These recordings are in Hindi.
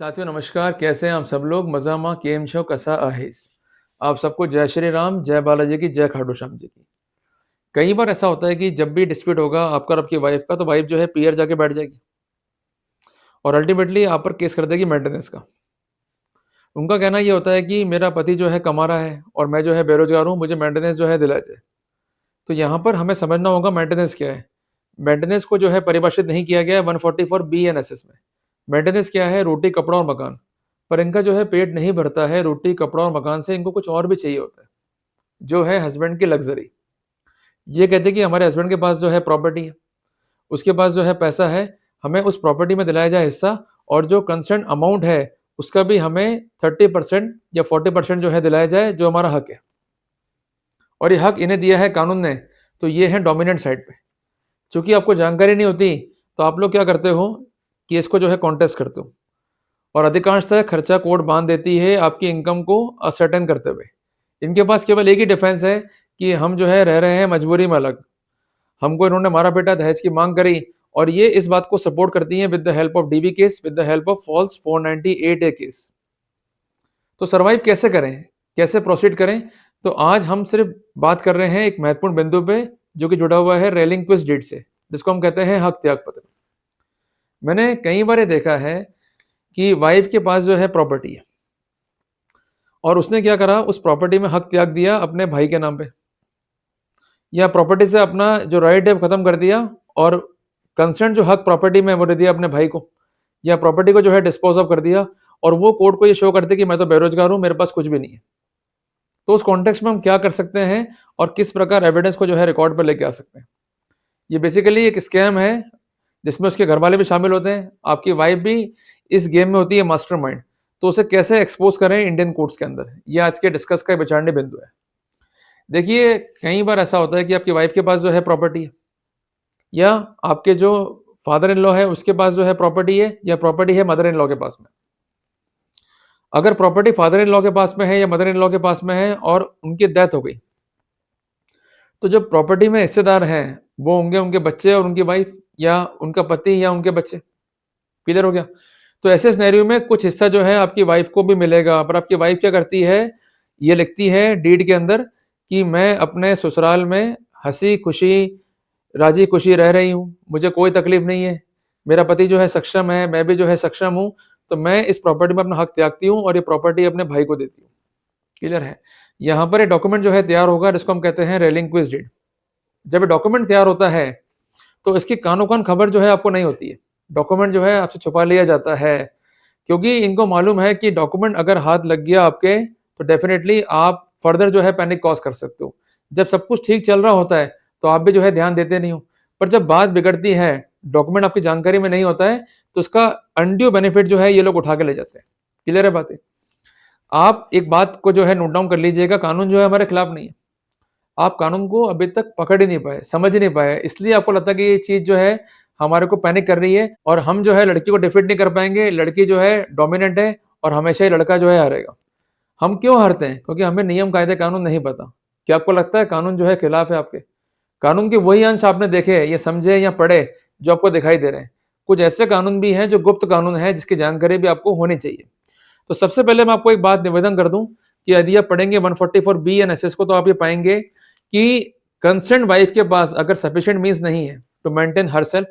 साथियों नमस्कार, कैसे हैं आप सब लोग? मजामा केम छो कसा आहेस? आप सबको जय श्री राम, जय बालाजी की, जय खाटू श्याम जी की। कई बार ऐसा होता है कि जब भी डिस्प्यूट होगा आपका और आपकी वाइफ का, तो वाइफ जो है पीयर जाके बैठ जाएगी और अल्टीमेटली आप पर केस कर देगी मेंटेनेंस का। उनका कहना ये होता है कि मेरा पति जो है कमा रहा है और मैं जो है बेरोजगार हूँ, मुझे मेंटेनेंस जो है दिलाया जाए। तो यहाँ पर हमें समझना होगा मेंटेनेंस क्या है। मेंटेनेंस को जो है परिभाषित नहीं किया गया है 144 BNSS में। मेंटेनेंस क्या है? रोटी, कपड़ा और मकान। पर इनका जो है पेट नहीं भरता है रोटी, कपड़ा और मकान से, इनको कुछ और भी चाहिए होता है, जो है हस्बैंड की लग्ज़री। ये कहते हैं कि हमारे हस्बैंड के पास जो है प्रॉपर्टी है, उसके पास जो है पैसा है, हमें उस प्रॉपर्टी में दिलाया जाए हिस्सा, और जो कंसर्न अमाउंट है, उसका भी हमें 30% या 40% जो है दिलाया जाए, जो हमारा हक है। और ये हक इन्हें दिया है कानून ने, तो ये है डोमिनेंट साइड पे। चूँकि आपको जानकारी नहीं होती, तो आप लोग क्या करते हो, केस को जो है कॉन्टेस्ट करते हो और अधिकांशतः खर्चा कोर्ट बाँध देती है आपकी इनकम को असर्टेन करते हुए। इनके पास केवल एक ही डिफेंस है कि हम जो है रह रहे हैं मजबूरी में अलग। हमको इन्होंने मारा-पीटा, दहेज की माँग करी, और ये इस बात को सपोर्ट करती हैं with the help of DB case, with the help of false 498 A case. तो सर्वाइव कैसे करें? कैसे प्रोसीड करें? तो आज हम सिर्फ बात कर रहे हैं एक महत्वपूर्ण बिंदु पे, जो कि जुड़ा हुआ है रेलिंक्विश डीड से, जिसको हम कहते हैं हक त्याग पत्र। मैंने कई बार ये देखा है कि वाइफ के पास जो है प्रॉपर्टी है और उसने क्या करा, उस प्रॉपर्टी में हक त्याग दिया अपने भाई के नाम पे, या प्रॉपर्टी से अपना जो राइट है वो खत्म कर दिया और कंसर्न जो हक प्रॉपर्टी में वो दे दिया अपने भाई को, या प्रॉपर्टी को जो है डिस्पोज ऑफ कर दिया, और वो कोर्ट को ये शो करते कि मैं तो बेरोजगार हूँ, मेरे पास कुछ भी नहीं है। तो उस कॉन्टेक्स्ट में हम क्या कर सकते हैं और किस प्रकार एविडेंस को जो है रिकॉर्ड पर लेके आ सकते हैं? ये बेसिकली एक स्कैम है जिसमें उसके घर वाले भी शामिल होते हैं, आपकी वाइफ भी इस गेम में होती है मास्टरमाइंड। तो उसे कैसे एक्सपोज करें इंडियन कोर्ट्स के अंदर, ये आज के डिस्कस का विचारणीय बिंदु है। देखिए, कई बार ऐसा होता है कि आपकी वाइफ के पास जो है प्रॉपर्टी है, या आपके जो फादर इन लॉ है उसके पास जो है प्रॉपर्टी है, या प्रॉपर्टी है मदर इन लॉ के पास में। अगर प्रॉपर्टी फादर इन लॉ के पास में है या मदर इन लॉ के पास में है और उनकी डेथ हो गई, तो जो प्रॉपर्टी में हिस्सेदार हैं वो होंगे उनके बच्चे और उनकी वाइफ, या उनका पति या उनके बच्चे। क्लियर हो गया? तो ऐसे सिनेरियो में कुछ हिस्सा जो है आपकी वाइफ को भी मिलेगा, पर आपकी वाइफ क्या करती है, ये लिखती है डीड के अंदर कि मैं अपने ससुराल में हंसी खुशी, राजी खुशी रह रही हूँ, मुझे कोई तकलीफ नहीं है, मेरा पति जो है सक्षम है, मैं भी जो है सक्षम हूँ, तो मैं इस प्रॉपर्टी में अपना हक त्यागती हूँ और ये प्रॉपर्टी अपने भाई को देती हूँ। क्लियर है? यहाँ पर ये डॉक्यूमेंट जो है तैयार होगा, जिसको हम कहते हैं रेलिंक्विश डीड। जब ये डॉक्यूमेंट तैयार होता है, तो इसकी कानो-कान खबर जो है आपको नहीं होती है। डॉक्यूमेंट जो है आपसे छुपा लिया जाता है, क्योंकि इनको मालूम है कि डॉक्यूमेंट अगर हाथ लग गया आपके, तो डेफिनिटली आप फर्दर जो है पैनिक कॉज़ कर सकते हो। जब सब कुछ ठीक चल रहा होता है, तो आप भी जो है ध्यान देते नहीं हो, पर जब बात बिगड़ती है, डॉक्यूमेंट आपकी जानकारी में नहीं होता है, तो उसका अनड्यू बेनिफिट जो है ये लोग उठा के ले जाते हैं। क्लियर है बातें? आप एक बात को जो है नोट डाउन कर लीजिएगा, कानून जो है हमारे खिलाफ नहीं है। आप कानून को अभी तक पकड़ ही नहीं पाए, समझ ही नहीं पाए, इसलिए आपको लगता है कि ये चीज़ जो है हमारे को पैनिक कर रही है और हम जो है लड़की को डिफीट नहीं कर पाएँगे, लड़की जो है डोमिनेंट है और हमेशा ही लड़का जो है हारेगा। हम क्यों हारते हैं? क्योंकि हमें नियम, कायदे, कानून नहीं पता। क्या आपको लगता है कानून जो है खिलाफ है आपके? कानून के वही अंश आपने देखे या समझे या पढ़े जो आपको दिखाई दे रहे हैं। कुछ ऐसे कानून भी हैं जो गुप्त कानून हैं, जिसकी जानकारी भी आपको होनी चाहिए। तो सबसे पहले मैं आपको एक बात निवेदन कर दूं कि यदि आप पढ़ेंगे 144 बी एंड एसएस को, तो आप ये पाएंगे कि कंसर्न वाइफ के पास अगर सफिशिएंट मीन्स नहीं है to maintain herself,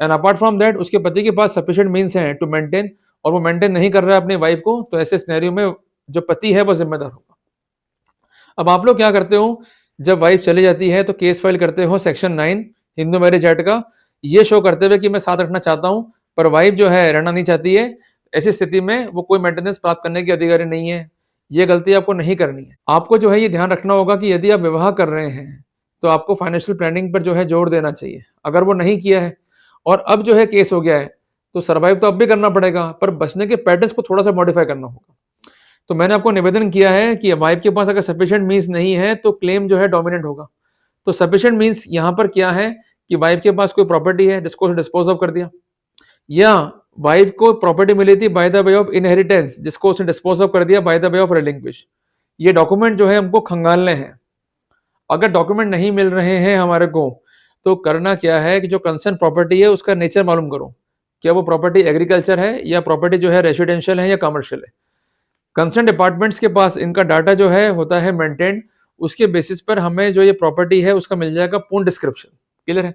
and apart from that उसके पति के पास सफिशिएंट मीन्स हैं टू मेंटेन, और वो मेंटेन नहीं कर रहा है अपनी वाइफ को, तो ऐसे सिनेरियो में जो पति है वो जिम्मेदार होगा। अब आप लोग क्या करते हो, जब वाइफ चली जाती है तो केस फाइल करते हो सेक्शन 9 हिंदू मैरिज एक्ट का, ये शो करते हुए कि मैं साथ रखना चाहता हूं, पर वाइफ जो है रहना नहीं चाहती है। ऐसी स्थिति में वो कोई मेंटेनेंस प्राप्त करने की अधिकारी नहीं है। ये गलती आपको नहीं करनी है। आपको जो है ये ध्यान रखना होगा कि यदि आप विवाह कर रहे हैं, तो आपको फाइनेंशियल प्लानिंग पर जो है जोर देना चाहिए। अगर वो नहीं किया है और अब जो है केस हो गया है, तो सर्वाइव तो अब भी करना पड़ेगा, पर बचने के पैटर्न्स को थोड़ा सा मॉडिफाई करना होगा। तो मैंने आपको निवेदन किया है कि वाइफ के पास अगर सफिशिएंट मीन्स नहीं है, तो क्लेम जो है डोमिनेंट होगा। तो सफिशिएंट मीन्स यहाँ पर क्या है कि वाइफ के पास कोई प्रॉपर्टी है जिसको डिस्पोज ऑफ कर दिया, या वाइफ को प्रॉपर्टी मिली थी by the way of inheritance जिसको उसने डिस्पोज ऑफ कर दिया by the way of relinquish. ये डॉक्यूमेंट जो है हमको खंगालने हैं। अगर डॉक्यूमेंट नहीं मिल रहे हैं हमारे को, तो करना क्या है कि जो कंसर्न प्रॉपर्टी है उसका नेचर मालूम करो। क्या वो प्रॉपर्टी एग्रीकल्चर है या प्रॉपर्टी जो है रेसिडेंशियल है या कमर्शियल है। कंसर्न डिपार्टमेंट्स के पास इनका डाटा जो है होता है मेंटेन, उसके बेसिस पर हमें जो ये प्रॉपर्टी है उसका मिल जाएगा पूर्ण डिस्क्रिप्शन। क्लियर है।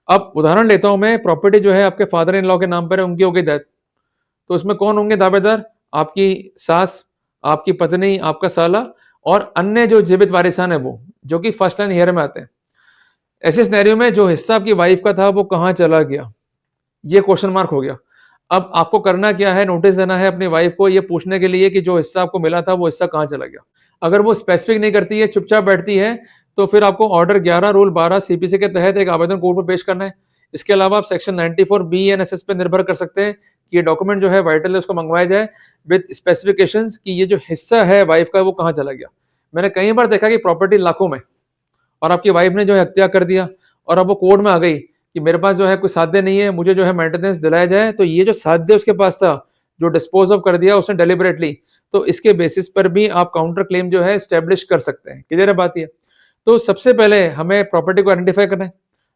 अब उदाहरण लेता हूं मैं, प्रॉपर्टी जो है आपके फादर इन लॉ के नाम पर है, उनकी हो गई डेथ, तो उसमें कौन होंगे दावेदार? आपकी सास, आपकी पत्नी, आपका साला और अन्य जो जीवित वारिसान है वो, जो कि फर्स्ट लाइन हेयर में आते हैं। ऐसे सिनेरियो में जो हिस्सा आपकी वाइफ का था वो कहां चला गया, ये क्वेश्चन मार्क हो गया। अब आपको करना क्या है, नोटिस देना है अपनी वाइफ को ये पूछने के लिए कि जो हिस्सा आपको मिला था वो हिस्सा कहां चला गया। अगर वो स्पेसिफिक नहीं करती है, चुपचाप बैठती है, तो फिर आपको ऑर्डर 11 रूल 12 सीपीसी के तहत एक आवेदन कोर्ट में पेश करना है। इसके अलावा आप सेक्शन 94 BEN-SS पे निर्भर कर सकते हैं कि ये डॉक्यूमेंट जो है वाइटल है उसको मंगवाया जाए विद स्पेसिफिकेशंस कि ये जो हिस्सा है वाइफ का वो कहां चला गया। मैंने कई बार देखा कि प्रॉपर्टी लाखों में, और आपकी वाइफ ने जो है हत्या कर दिया, और अब वो कोर्ट में आ गई कि मेरे पास जो है कोई साध्य नहीं है, मुझे जो है मेंटेनेंस दिलाया जाए, तो ये जो साध्य उसके पास था जो डिस्पोज ऑफ कर दिया उसने डेलिबरेटली, तो इसके बेसिस पर भी आप काउंटर क्लेम जो है स्टैब्लिश कर सकते हैं। क्लियर है बात ये। तो सबसे पहले हमें प्रॉपर्टी को आइडेंटिफाई करना है।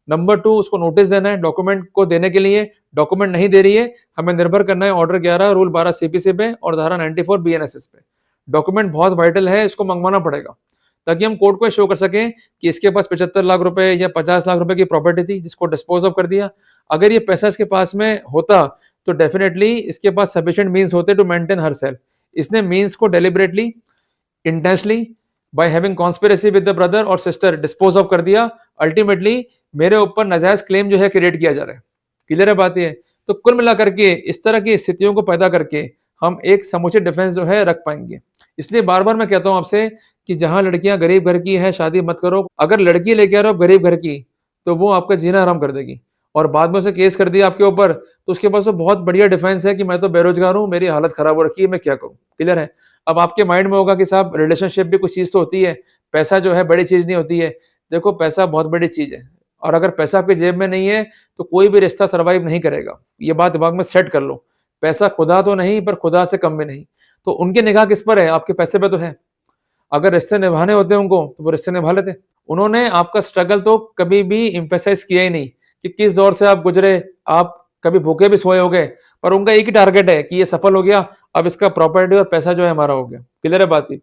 नंबर 2, उसको नोटिस देना है डॉक्यूमेंट को देने के लिए। डॉक्यूमेंट नहीं दे रही है, हमें निर्भर करना है ऑर्डर 11 रूल 12 सीपीसी पे और धारा 94 BEN-SS पे। डॉक्यूमेंट बहुत वाइटल है, इसको मंगवाना पड़ेगा ताकि हम कोर्ट को शो कर सकें कि इसके पास 75 लाख रुपए या 50 लाख रुपए की प्रॉपर्टी थी जिसको डिस्पोज ऑफ कर दिया। अगर ये पैसा इसके पास में होता तो डेफिनेटली इसके पास सफिशिएंट मींस होते टू मेंटेन हर सेल्फ। इसने मींस को deliberately, intentionally, by having conspiracy with the brother और सिस्टर डिस्पोज ऑफ कर दिया। अल्टीमेटली मेरे ऊपर नाजायज क्लेम जो है क्रिएट किया जा रहा है। क्लियर है बात ये। तो कुल मिलाकर के इस तरह की स्थितियों को पैदा करके हम एक समुचित डिफेंस जो है रख पाएंगे। इसलिए बार बार मैं कहता हूं आपसे कि जहां लड़कियां गरीब घर की है शादी मत करो। अगर लड़की लेके आ रहे हो गरीब घर की तो वो आपका जीना हराम कर देगी, और बाद में उसे केस कर दिया आपके ऊपर तो उसके पास तो बहुत बढ़िया डिफेंस है कि मैं तो बेरोजगार हूं, मेरी हालत खराब हो रखी है, मैं क्या करूं। क्लियर है। अब आपके माइंड में होगा कि साहब रिलेशनशिप भी कुछ चीज तो होती है, पैसा जो है बड़ी चीज नहीं होती है। देखो पैसा बहुत बड़ी चीज है, और अगर पैसा आपकी जेब में नहीं है तो कोई भी रिश्ता सर्वाइव नहीं करेगा। ये बात दिमाग में सेट कर लो। पैसा खुदा तो नहीं पर खुदा से कम भी नहीं। तो उनकी निगाह किस पर है? आपके पैसे पे तो है। अगर रिश्ते निभाने होते उनको तो वो रिश्ते निभा लेते। उन्होंने आपका स्ट्रगल तो कभी भी इम्फेसाइज किया ही नहीं कि किस दौर से आप गुजरे, आप कभी भूखे भी सोए होंगे, पर उनका एक ही टारगेट है कि ये सफल हो गया, अब इसका प्रॉपर्टी और पैसा जो है हमारा हो गया। क्लियर है बात की।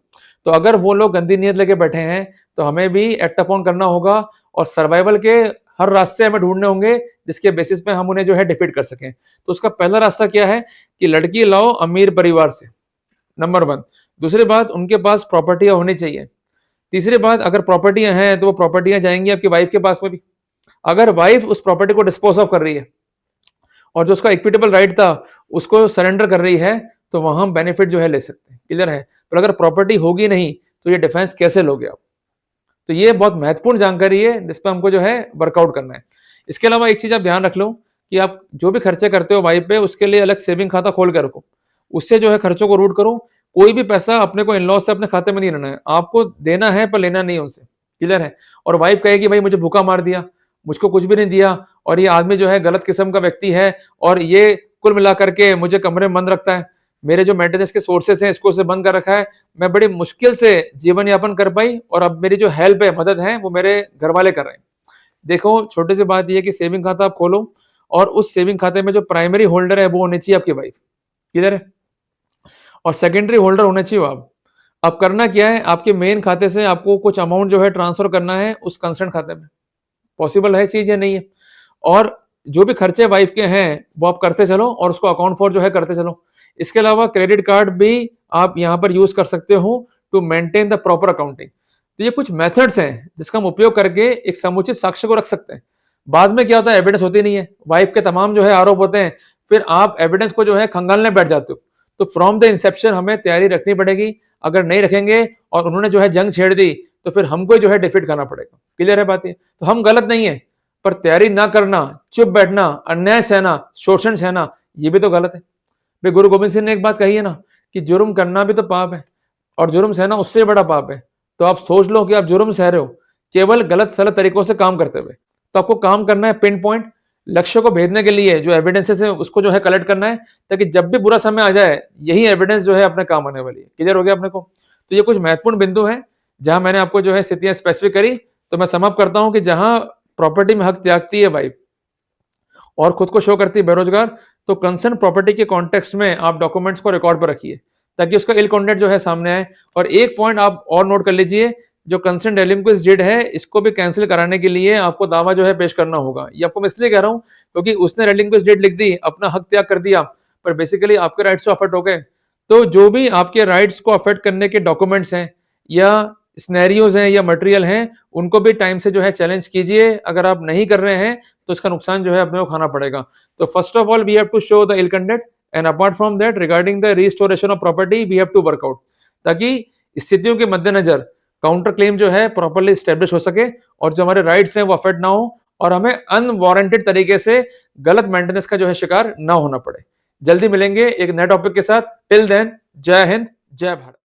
तो अगर वो लोग गंदी नीयत लेके बैठे हैं तो हमें भी एक्ट अपॉन करना होगा, और सर्वाइवल के हर रास्ते हमें ढूंढने होंगे जिसके बेसिस पे हम उन्हें जो है डिफीट कर सकें। तो उसका पहला रास्ता क्या है कि लड़की लाओ अमीर परिवार से, नंबर 1। दूसरी बात, उनके पास प्रॉपर्टियां होनी चाहिए। तीसरी बात, अगर प्रॉपर्टियां हैं तो वो प्रॉपर्टियां जाएंगी आपकी वाइफ के पास में भी। अगर वाइफ उस प्रॉपर्टी को डिस्पोज ऑफ कर रही है और जो उसका इक्विटेबल राइट था उसको सरेंडर कर रही है तो वहां हम बेनिफिट जो है ले सकते हैं। क्लियर है। पर अगर प्रॉपर्टी होगी नहीं तो ये डिफेंस कैसे लोगे आप? तो ये बहुत महत्वपूर्ण जानकारी है जिस पर हमको जो है वर्कआउट करना है। इसके अलावा एक चीज आप ध्यान रख लो कि आप जो भी खर्चे करते हो वाइफ पे उसके लिए अलग सेविंग खाता खोल के रखो, उससे जो है खर्चों को रूट करो। कोई भी पैसा अपने को इन-लॉ से अपने खाते में नहीं रहना है, आपको देना है पर लेना नहीं उनसे। क्लियर है। और वाइफ कहेगी भाई मुझे भूखा मार दिया, मुझको कुछ भी नहीं दिया, और ये आदमी जो है गलत किस्म का व्यक्ति है, और ये कुल मिलाकर के मुझे कमरे में बंद रखता है, मेरे जो मेंटेनेंस के सोर्सेस हैं इसको उसे बंद कर रखा है, मैं बड़ी मुश्किल से जीवन यापन कर पाई, और अब मेरी जो हेल्प है, मदद है, वो मेरे घर वाले कर रहे हैं। देखो छोटी सी बात ये कि सेविंग खाता आप खोलो, और उस सेविंग खाते में जो प्राइमरी होल्डर है वो होनी चाहिए आपकी वाइफ। किधर है। और सेकेंडरी होल्डर होने चाहिए आप। अब करना क्या है, आपके मेन खाते से आपको कुछ अमाउंट जो है ट्रांसफर करना है उस कंसर्न खाते में। पॉसिबल है चीज या नहीं है। और जो भी खर्चे वाइफ के हैं वो आप करते चलो, और उसको अकाउंट फॉर जो है करते चलो। इसके अलावा क्रेडिट कार्ड भी आप यहाँ पर यूज कर सकते हो to maintain the proper accounting. तो ये कुछ मेथड्स हैं जिसका हम उपयोग करके एक समुचित साक्ष्य को रख सकते हैं। बाद में क्या होता है, एविडेंस होती नहीं है, वाइफ के तमाम जो है आरोप होते हैं, फिर आप एविडेंस को जो है खंगालने बैठ जाते हो। तो फ्रॉम द इंसेप्शन हमें तैयारी रखनी पड़ेगी। अगर नहीं रखेंगे और उन्होंने जो है जंग छेड़ दी तो फिर हमको जो है डिफीट करना पड़ेगा। क्लियर है बात ये। तो हम गलत नहीं है, पर तैयारी ना करना, चुप बैठना, अन्याय सहना, शोषण सहना, ये भी तो गलत है। भाई गुरु गोविंद सिंह ने एक बात कही है ना कि जुर्म करना भी तो पाप है और जुर्म सहना उससे बड़ा पाप है। तो आप सोच लो कि आप जुर्म सह रहे हो केवल गलत सलत तरीकों से काम करते हुए। तो आपको काम करना है पिन पॉइंट लक्ष्य को भेदने के लिए, जो एविडेंसेस है उसको जो है कलेक्ट करना है, ताकि जब भी बुरा समय आ जाए यही एविडेंस जो है अपने काम आने वाली है। क्लियर हो गया अपने को। तो ये कुछ महत्वपूर्ण बिंदु है जहां मैंने आपको जो है स्थितियां स्पेसिफिक करी। तो मैं समाप्त करता हूं कि जहां प्रॉपर्टी में हक त्यागती है वाइफ और खुद को शो करती है बेरोजगार, तो कंसर्न प्रॉपर्टी के कॉन्टेक्स्ट में आप डॉक्यूमेंट्स को रिकॉर्ड पर रखिए ताकि उसका इल कंटेंट जो है सामने आए। और एक पॉइंट आप और नोट कर लीजिए, जो कंसर्न डेलिंक्वेंस डेट है इसको भी कैंसिल कराने के लिए आपको दावा जो है पेश करना होगा। ये आपको मैं इसलिए कह रहा हूँ क्योंकि उसने डेलिंक्वेंस डेट लिख दी, अपना हक त्याग कर दिया, पर बेसिकली आपके राइट्स तो अफेक्ट हो गए। तो जो भी आपके राइट्स को अफेक्ट करने के डॉक्यूमेंट्स हैं या सिनेरियोज हैं या मटेरियल हैं, उनको भी टाइम से जो है चैलेंज कीजिए। अगर आप नहीं कर रहे हैं तो इसका नुकसान जो है अपने को खाना पड़ेगा। तो first of all we have to show the ill content, and apart from that regarding the restoration of property we have to work out, ताकि स्थितियों के मद्देनजर काउंटर क्लेम जो है प्रॉपर्ली स्टेब्लिश हो सके और जो हमारे राइट्स हैं वो अफेक्ट ना हो और हमें अनवारंटेड तरीके से गलत मेंटेनेंस का जो है शिकार ना होना पड़े। जल्दी मिलेंगे एक नए टॉपिक के साथ। टिल देन, जय हिंद, जय भारत।